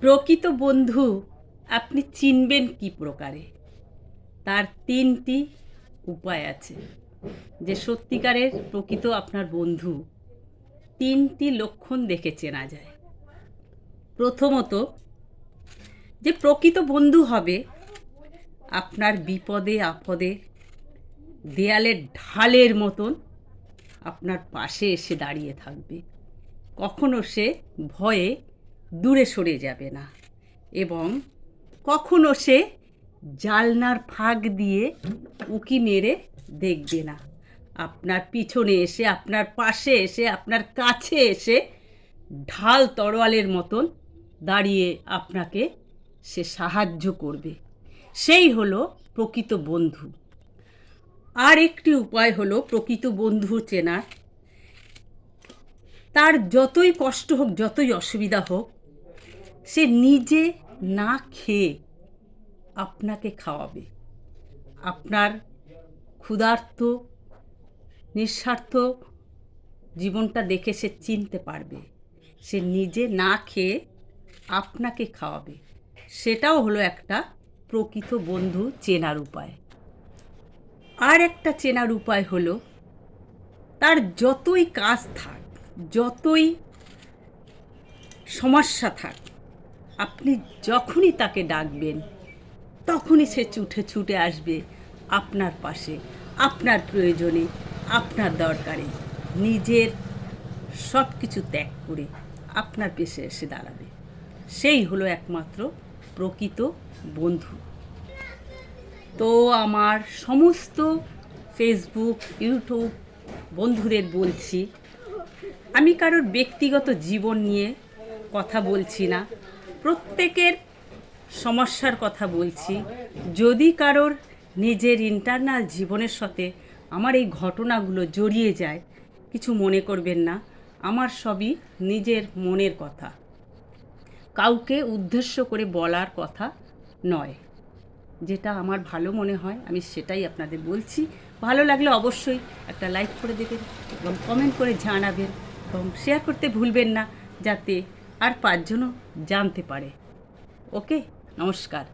প্রকৃত বন্ধু আপনি চিনবেন কি প্রকারে? তার ৩টি উপায় আছে। যে সত্যিকারের প্রকৃত আপনার বন্ধু ৩টি লক্ষণ দেখে চেনা যায়। প্রথমত, যে প্রকৃত বন্ধু হবে আপনার বিপদে আপদে দেয়ালের ঢালের মতন আপনার পাশে এসে দাঁড়িয়ে থাকবে। কখনো সে ভয়ে দূরে সরে যাবে না এবং কখনো সে জানলার ফাঁক দিয়ে উঁকি মেরে দেখবে না। আপনার পিছনে এসে, আপনার পাশে এসে, আপনার কাছে এসে ঢাল তরোয়ালের মতন দাঁড়িয়ে আপনাকে সে সাহায্য করবে। সেই হলো প্রকৃত বন্ধু। আর একটি উপায় হলো প্রকৃত বন্ধু চেনার। তার যতই কষ্ট হোক, যতই অসুবিধা হোক, সে নিজে না খেয়ে আপনাকে খাওয়াবে। আপনার ক্ষুধার্ত নিঃস্বার্থ জীবনটা দেখে সে চিনতে পারবে। সে নিজে না খেয়ে আপনাকে খাওয়াবে। সেটাও হলো একটা প্রকৃত বন্ধু চেনার উপায়। আর একটা চেনার উপায় হলো তার যতই কাজ থাক, যতই সমস্যা থাক, আপনি যখনই তাকে ডাকবেন তখনই সে ছুটে আসবে আপনার পাশে, আপনার প্রয়োজনে, আপনার দরকারে। নিজের সব কিছু ত্যাগ করে আপনার পেশে এসে দাঁড়াবে। সেই হলো একমাত্র প্রকৃত বন্ধু। তো আমার সমস্ত ফেসবুক, ইউটিউব বন্ধুদের বলছি, আমি কারোর ব্যক্তিগত জীবন নিয়ে কথা বলছি না, প্রত্যেকের সমস্যার কথা বলছি। যদি কারোর নিজের ইন্টারনাল জীবনের সাথে আমার এই ঘটনাগুলো জড়িয়ে যায়, কিছু মনে করবেন না। আমার সবই নিজের মনের কথা, কাউকে উদ্দেশ্য করে বলার কথা নয়। যেটা আমার ভালো মনে হয় আমি সেটাই আপনাদের বলছি। ভালো লাগলে অবশ্যই একটা লাইক করে দেবেন এবং কমেন্ট করে জানাবেন এবং শেয়ার করতে ভুলবেন না, যাতে আর ৫ জনও জানতে পারে। ওকে, নমস্কার।